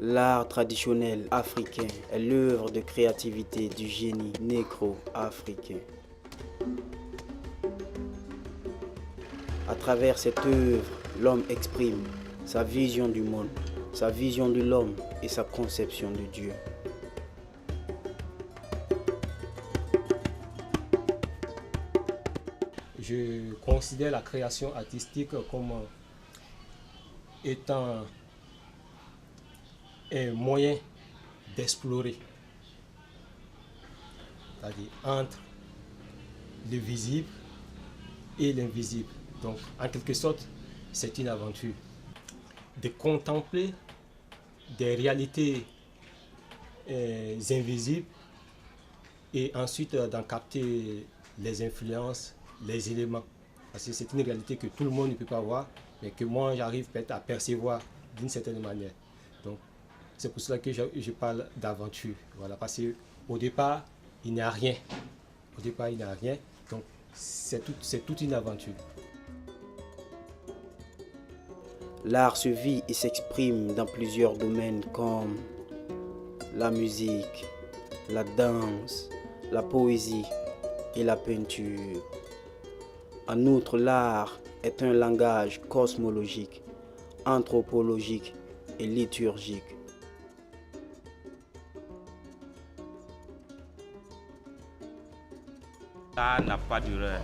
L'art traditionnel africain est l'œuvre de créativité du génie négro-africain. À travers cette œuvre, l'homme exprime sa vision du monde, sa vision de l'homme et sa conception de Dieu. Je considère la création artistique comme étant un moyen d'explorer, c'est-à-dire entre le visible et l'invisible. Donc, en quelque sorte, c'est une aventure de contempler des réalités invisibles et ensuite d'en capter les influences, les éléments. Parce que c'est une réalité que tout le monde ne peut pas voir, mais que moi j'arrive peut-être à percevoir d'une certaine manière. Donc, c'est pour cela que je parle d'aventure. Voilà, parce qu'au départ, il n'y a rien. Au départ, il n'y a rien. Donc, c'est toute une aventure. L'art se vit et s'exprime dans plusieurs domaines comme la musique, la danse, la poésie et la peinture. En outre, l'art est un langage cosmologique, anthropologique et liturgique. L'art n'a pas d'erreur.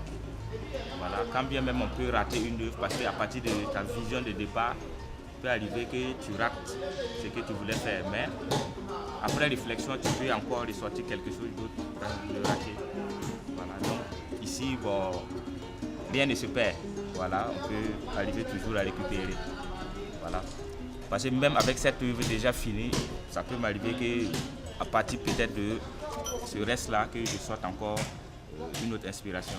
Voilà, quand bien même on peut rater une œuvre, parce qu'à partir de ta vision de départ, il peut arriver que tu rates ce que tu voulais faire. Mais après réflexion, tu peux encore ressortir quelque chose d'autre pour le rater. Voilà, donc ici, bon, rien ne se perd. Voilà, on peut arriver toujours à récupérer. Voilà. Parce que même avec cette œuvre déjà finie, ça peut m'arriver qu'à partir peut-être de ce reste-là, que je sorte encore une autre inspiration.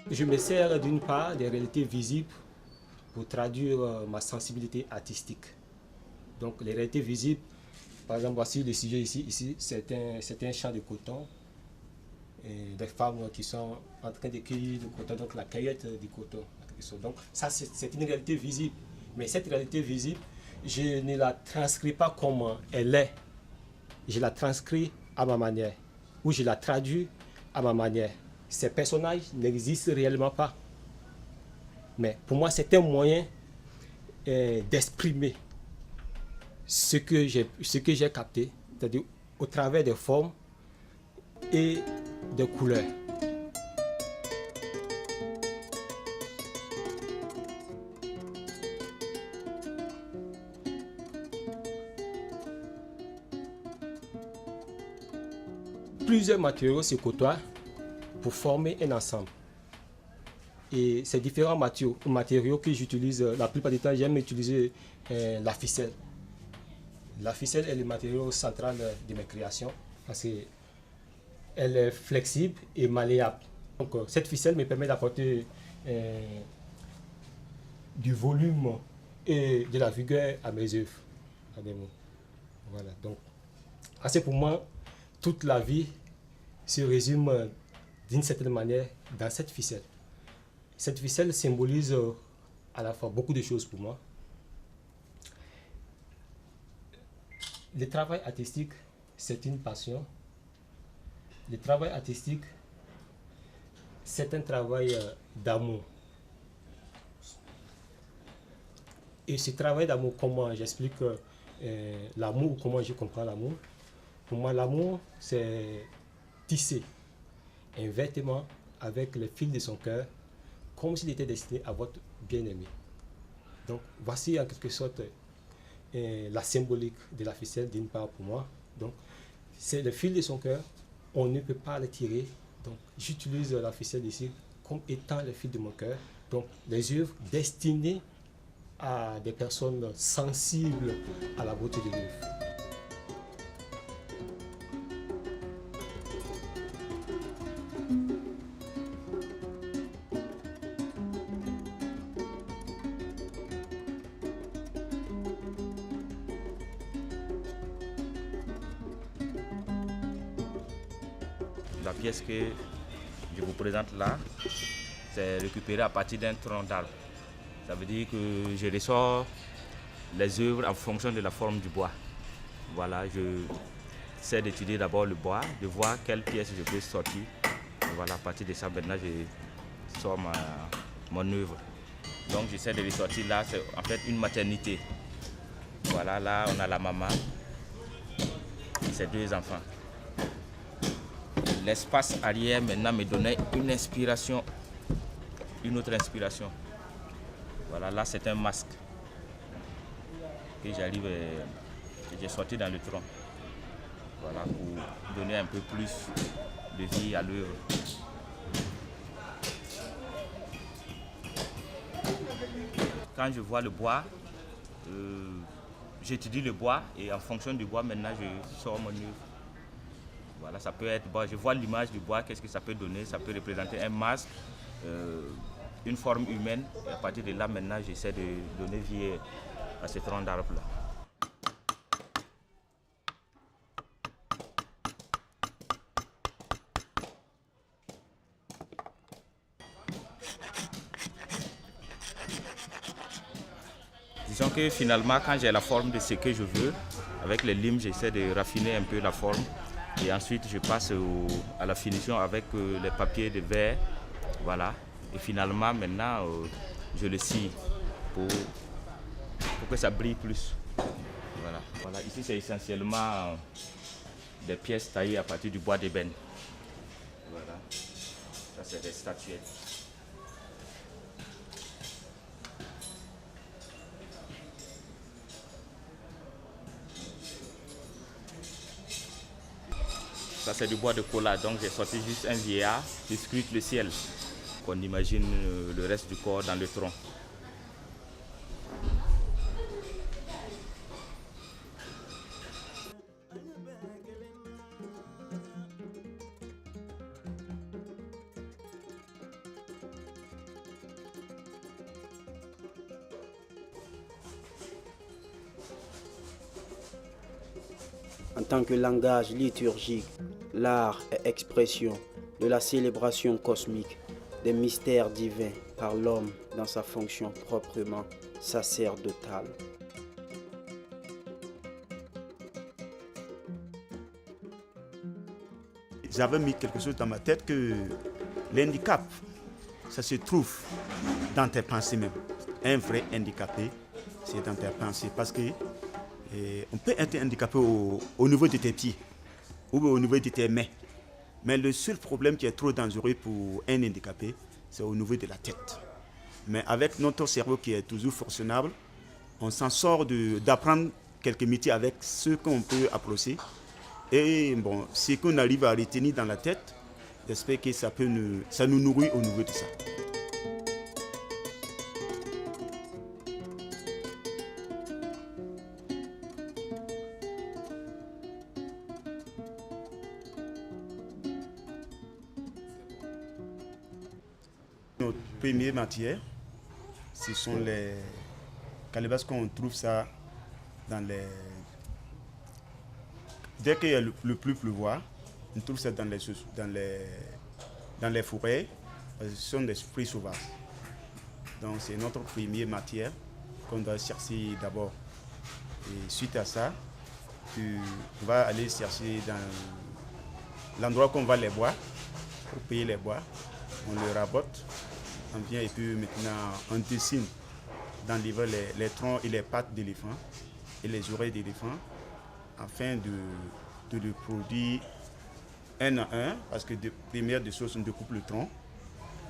Je me sers d'une part des réalités visibles pour traduire ma sensibilité artistique. Donc les réalités visibles, par exemple, voici le sujet ici c'est un champ de coton. Et des femmes qui sont en train de cueillir du coton, donc la cueillette du coton. Donc ça c'est une réalité visible. Mais cette réalité visible, je ne la transcris pas comme elle est. Je la transcris à ma manière, ou je la traduis à ma manière. Ces personnages n'existent réellement pas. Mais pour moi, c'est un moyen d'exprimer ce que j'ai capté, c'est-à-dire au travers des formes et des couleurs. Plusieurs matériaux se côtoient pour former un ensemble. Et ces différents matériaux que j'utilise, la plupart du temps, j'aime utiliser la ficelle. La ficelle est le matériau central de mes créations parce qu'elle est flexible et malléable. Donc, cette ficelle me permet d'apporter du volume et de la vigueur à mes œuvres. Voilà. Donc, c'est pour moi, toute la vie se résume d'une certaine manière dans cette ficelle. Cette ficelle symbolise à la fois beaucoup de choses pour moi. Le travail artistique, c'est une passion. Le travail artistique, c'est un travail d'amour. Et ce travail d'amour, comment j'explique l'amour, comment je comprends l'amour? Pour moi, l'amour, c'est tisser un vêtement avec le fil de son cœur, comme s'il était destiné à votre bien-aimé. Donc, voici en quelque sorte la symbolique de la ficelle d'une part pour moi. Donc, c'est le fil de son cœur, on ne peut pas le tirer. Donc, j'utilise la ficelle ici comme étant le fil de mon cœur. Donc, les œuvres destinées à des personnes sensibles à la beauté de l'œuvre. la pièce que je vous présente là, c'est récupéré à partir d'un tronc d'arbre. Ça veut dire que je ressors les œuvres en fonction de la forme du bois. Voilà, je j'essaie d'étudier d'abord le bois, de voir quelle pièce je peux sortir. Et voilà, à partir de ça, maintenant, je sors mon œuvre. Donc, j'essaie de ressortir là, c'est en fait une maternité. Voilà, là, on a la maman et ses 2 enfants. L'espace arrière, maintenant, me donnait une inspiration, une autre inspiration. Voilà, là, c'est un masque que j'ai sorti dans le tronc. Voilà, pour donner un peu plus de vie à l'œuvre. Quand je vois le bois, j'étudie le bois et en fonction du bois, maintenant, je sors mon œuvre. Voilà, ça peut être, bon, je vois l'image du bois, qu'est-ce que ça peut donner? Ça peut représenter un masque, une forme humaine. Et à partir de là, maintenant, j'essaie de donner vie à ce tronc d'arbre-là. Disons que finalement, quand j'ai la forme de ce que je veux, avec les limes, j'essaie de raffiner un peu la forme. Et ensuite, je passe à la finition avec les papiers de verre. Voilà. Et finalement, maintenant, je le scie pour que ça brille plus. Voilà. Voilà. Ici, c'est essentiellement des pièces taillées à partir du bois d'ébène. Voilà. Ça, c'est des statuettes. Ça, c'est du bois de cola, donc j'ai sorti juste un vieillard qui scrute le ciel. On imagine le reste du corps dans le tronc. En tant que langage liturgique, l'art est expression de la célébration cosmique des mystères divins par l'homme dans sa fonction proprement sacerdotale. J'avais mis quelque chose dans ma tête que l'handicap, ça se trouve dans tes pensées même. Un vrai handicapé, c'est dans tes pensées parce que on peut être handicapé au niveau de tes pieds ou au niveau de tes mains. Mais le seul problème qui est trop dangereux pour un handicapé, c'est au niveau de la tête. Mais avec notre cerveau qui est toujours fonctionnable, on s'en sort d'apprendre quelques métiers avec ce qu'on peut approcher. Et bon, ce qu'on arrive à retenir dans la tête, j'espère que ça nous nourrit au niveau de ça. Notre première matière, ce sont les calebasses qu'on trouve ça dans les... Dès qu'il y a le plus pleuvoir, on trouve ça dans les forêts, parce que ce sont des fruits sauvages. Donc c'est notre première matière qu'on doit chercher d'abord. Et suite à ça, tu vas aller chercher dans l'endroit qu'on va les boire, pour payer les bois. On le rabote, on vient et puis maintenant on dessine dans l'hiver les troncs et les pattes d'éléphant et les oreilles d'éléphant afin de le produire un à un, parce que première des choses, on découpe le tronc,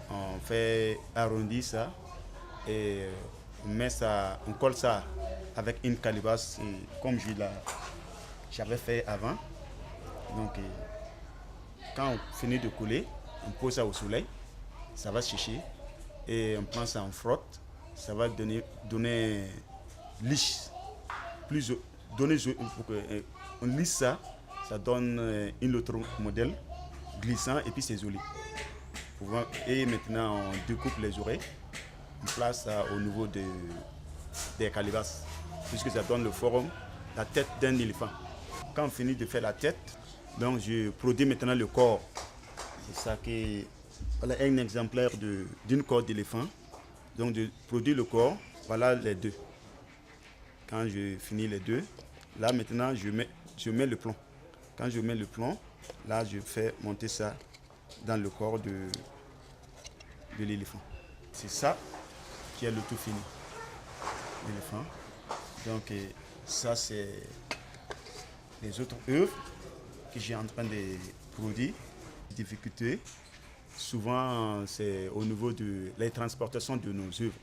on fait arrondir ça et on colle ça avec une calebasse comme j'avais fait avant. Donc quand on finit de coller, on pose ça au soleil, ça va sécher et on prend ça, on frotte, ça va donner lisse, on lisse ça, ça donne un autre modèle glissant et puis c'est joli. Et maintenant on découpe les oreilles, on place ça au niveau des calebasses, puisque ça donne le forme, la tête d'un éléphant. Quand on finit de faire la tête, donc je produis maintenant le corps C'est ça qui voilà un exemplaire d'une corde d'éléphant. Donc de produire le corps, voilà les deux. Quand je finis les deux, là maintenant je mets le plomb. Quand je mets le plomb, là je fais monter ça dans le corps de l'éléphant. C'est ça qui est le tout fini. L'éléphant. Donc ça c'est les autres œuvres que j'ai en train de produire. Difficulté, souvent c'est au niveau de la transportation de nos œuvres.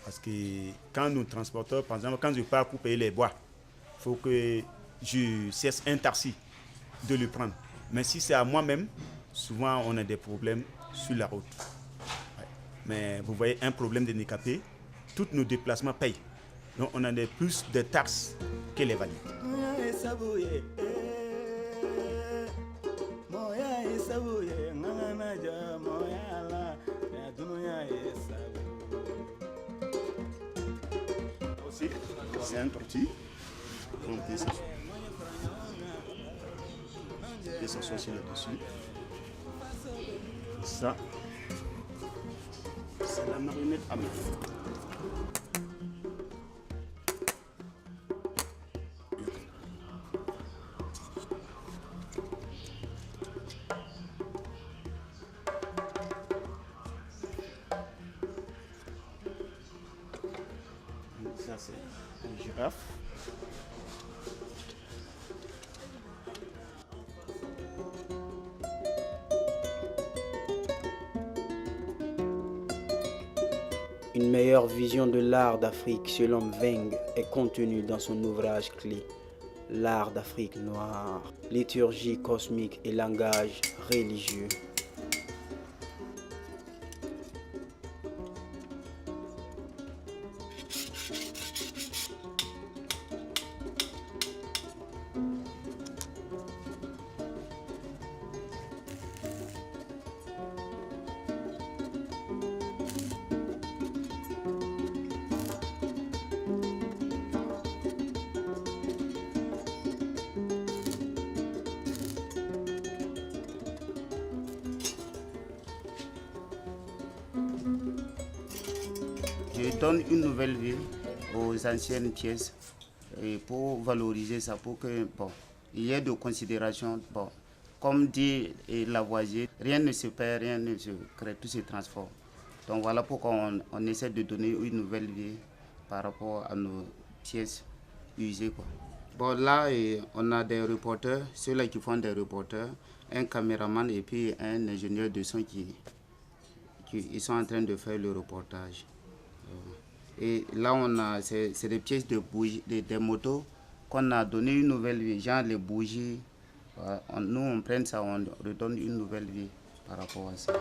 Parce que quand nous transportons, par exemple, quand je pars pour payer les bois, il faut que je cesse un taxi de le prendre. Mais si c'est à moi-même, souvent on a des problèmes sur la route. Ouais. Mais vous voyez, un problème de handicapé, tous nos déplacements payent. Donc on a plus de taxes que les valides. Aussi, c'est un tortue. On peut s'asseoir sur le dessus. Ça, c'est la marionnette à main. Ça, c'est une girafe. Une meilleure vision de l'art d'Afrique selon Weng est contenue dans son ouvrage clé, L'art d'Afrique noire, liturgie cosmique et langage religieux. Je donne une nouvelle vie aux anciennes pièces et pour valoriser ça, pour que il y ait de considération. Comme dit Lavoisier, rien ne se perd, rien ne se crée, tout se transforme. Donc voilà pourquoi on essaie de donner une nouvelle vie par rapport à nos pièces usées, quoi. Là, on a des reporters, ceux-là qui font des reporters, un caméraman et puis un ingénieur de son qui ils sont en train de faire le reportage. Et là, c'est des pièces de bougies, des motos qu'on a donné une nouvelle vie, genre les bougies. Nous, on prend ça, on redonne une nouvelle vie par rapport à ça.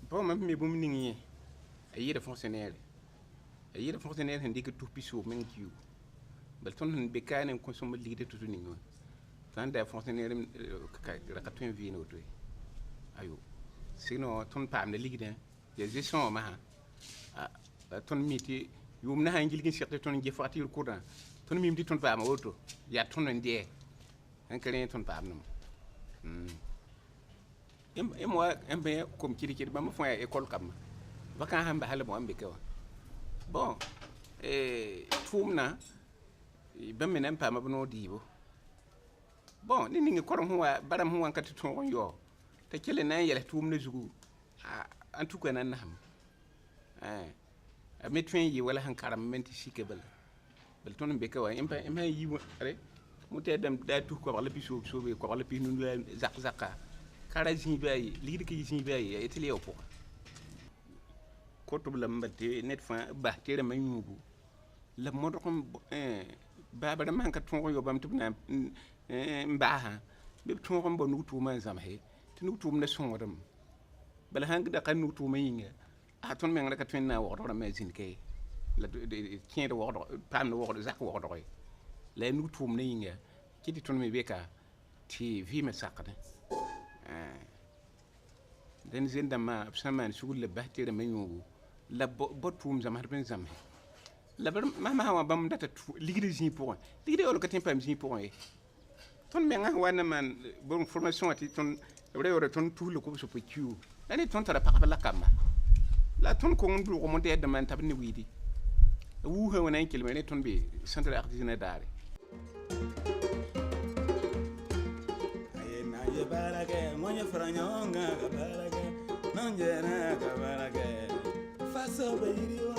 Bon, même mes bons ningés, aïe, les fonctionnaires. Aïe, les fonctionnaires, indiquent que tout puisse au même kiou. Belton, un bécain, un consomme de l'idée tout le monde. Tant des fonctionnaires, la 80 vie, notre way. Aïe, sinon, ton pas de ligue, des gestions, ma. Ton métier, you n'as un gilgin certain ton gefati au courant. Ton mime dit ton pas à auto. Y a ton indien. Un câlin ton pas. et moi un peu comme qui ba ma font école kam vacan hamba hala mo ambe kawa bon tumna ba menen pa mabno dibo bon ni ngi korom huwa baram huwa kati ton yo te kele nan yele tumna zugu en tout cas nan ham met fin yi wala han karam menti shike bal ton be kawa impa yi re muté dem da tu ko wala biso so be ko wala pi nu zakka kara jini bay ligi ki jini bay et li opo ko to la mbate net fa ba tere ma nyubu la mo dokom baba da man ka ton yo bam tubna mba ha be ton ko bo nu tu man zam he tu tu na son wadam bal hang da kan nu tu ma yinga a ton men ka twen na wo do ma jin ke la kien de wo pam no wo zak wo do la nu tu na yinga kiti ton me be ka ti vi me sakane den zinda ma absaman shugul le bahtere mayugo la botum zam harben zam la bar ma hawa bam data ligide jini pour ligide o katin pam jini pour ton men nga wana man bon formation ati ton rewo ton tout le ko so pekiu la ni ton tara pa la kama la ton ko ndu ko monte de man tabni widi wu he wona kilme ni ton be centre artisanal dare Barage, moña frañonga, barage, non llena, barage, faso beiriwa.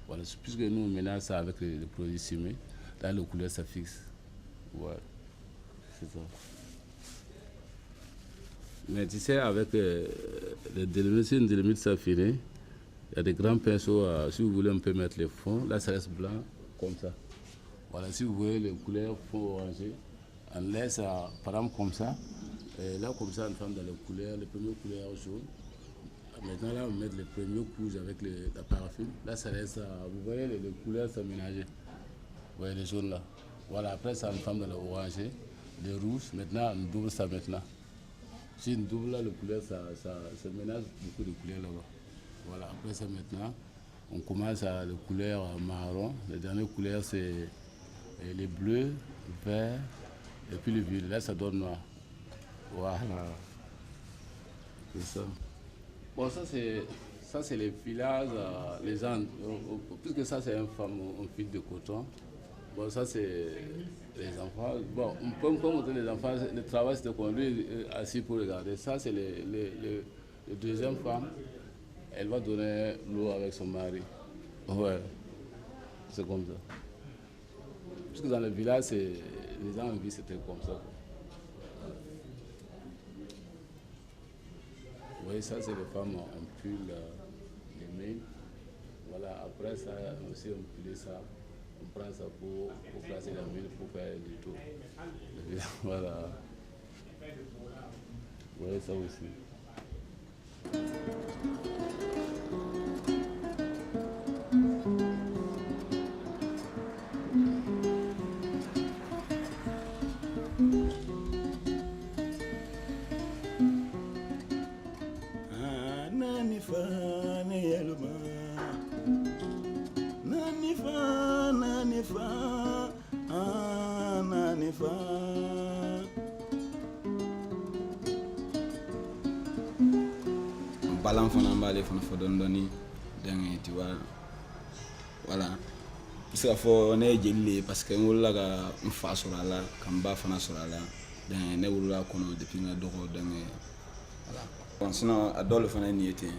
Voilà, puisque nous maintenant ça avec les produits simés, là le couleur ça fixe. Ouais, c'est ça. Mais tu sais, avec les délimite saphiré, il y a des grands pinceaux, si vous voulez on peut mettre les fonds, là ça reste blanc comme ça. Voilà, si vous voulez les couleurs fond orangé, on laisse par exemple comme ça, et là comme ça on fait dans les couleurs, les premières couleurs jaunes. Maintenant là on met les premiers rouges avec la paraffine, là ça laisse, vous voyez les couleurs s'aménager, vous voyez les jaunes là. Voilà, après ça on fait dans le orangé, les rouges, maintenant on double ça maintenant. Si on double là, les couleurs ça ménage beaucoup de couleurs là-bas. Voilà, après ça maintenant, on commence à les couleurs marron, les dernières couleurs c'est les bleus, verts et puis le violet, là ça donne noir. Voilà, c'est ça. Bon, ça c'est les filages, les gens, puisque ça c'est un fil de coton. Bon, ça c'est les enfants. Bon, on peut montrer les enfants, le travail c'était qu'on lui est assis pour regarder. Ça c'est le deuxième femme, elle va donner l'eau avec son mari. Ouais, c'est comme ça. Puisque dans le village, les gens vivent c'était comme ça. Oui, ça c'est les femmes, on pule les mains. Voilà, après ça aussi on pule ça. On prend ça pour placer la mine, pour faire du tour. Voilà. Oui, ça aussi. Balan fana b'ale fana fɔ dɔɔni donc tu vois voilà parce que fɔ ne ye jeli le parce que n wolola ka n fa sɔrɔ a la ka n ba fana sɔrɔ a la donc ne wolola kɔnɔ depuis n ka dɔgɔ donc voilà. Bon, sinon a dɔw le fana nin ye ten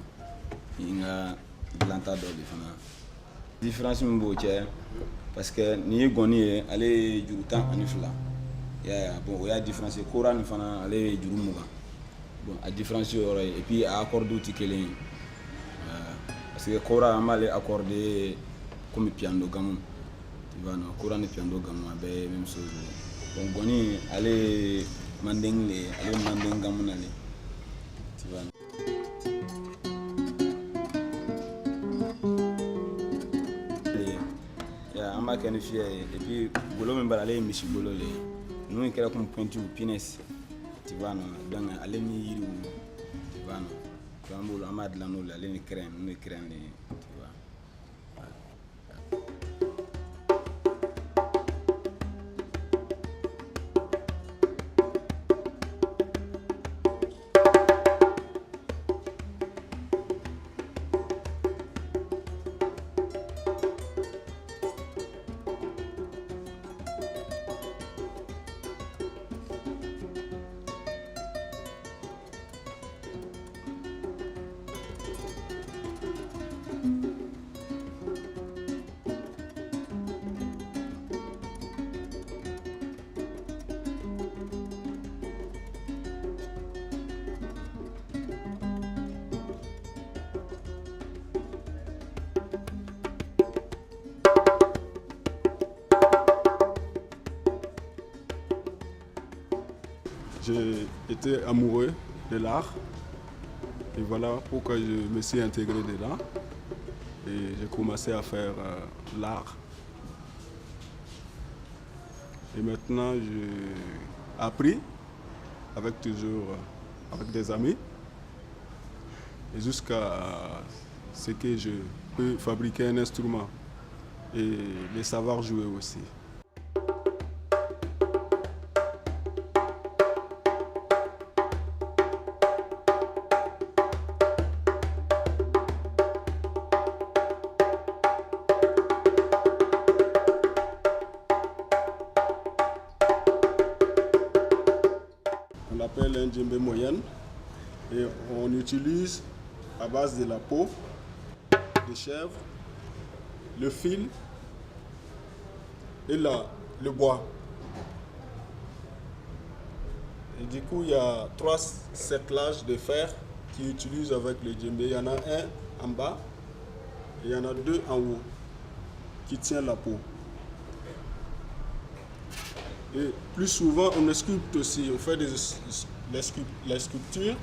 n ka dilanta dɔ de fana différence min b'o cɛ parce que nin ye gɔni ye ale ye juru 12 ya bon o y'a différence ye kora nin fana ale ye juru 20 bon a différence o yɔrɔ ye et puis a accordu tɛ kelen ye parce que kora an b'ale accorder comme piano gamu tu vois non kora ni piano gamu a bɛɛ ye même chose bon gɔni ale ye mandeng le ale ye mandeng gamu na le tu vois. An b'a kɛ ni fiyɛ ye et puis golo min b'a la ale ye misi golo le ye ninnu in kɛra comme pointure pinesse tu vois non donc ale ni yiriw tu vois non donc an b'olu an b'a dilan n'olu ale ni crème ninnu ye crème de ye tu vois. J'ai été amoureux de l'art et voilà pourquoi je me suis intégré dedans et j'ai commencé à faire l'art. Et maintenant j'ai appris avec des amis et jusqu'à ce que je peux fabriquer un instrument et les savoir jouer aussi. On appelle un djembé moyenne et on utilise à base de la peau de chèvre, le fil et le bois. Et du coup, il y a 3 cerclages de fer qu'ils utilisent avec le djembé. Il y en a un en bas et il y en a 2 en haut qui tient la peau. Et plus souvent, on sculpte aussi, on fait les sculptures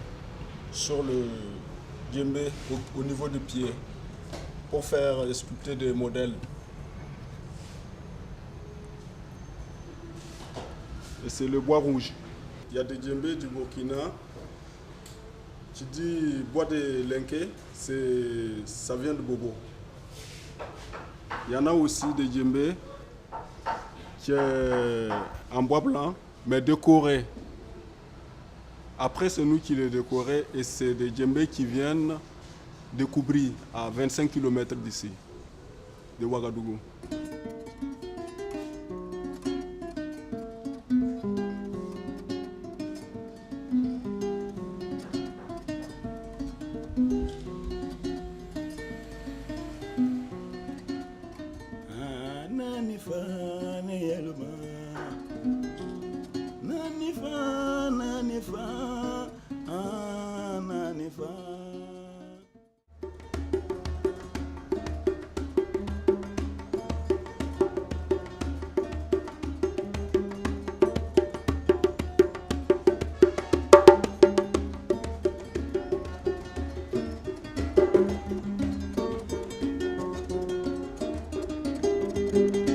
sur le djembé au niveau du pied pour faire sculpter des modèles. Et c'est le bois rouge. Il y a des djembés du Burkina. Tu dis bois de linké, ça vient de Bobo. Il y en a aussi des djembés qui est en bois blanc, mais décoré. Après, c'est nous qui les décorons et c'est des djembés qui viennent de Koubri, à 25 km d'ici, de Ouagadougou. Thank you.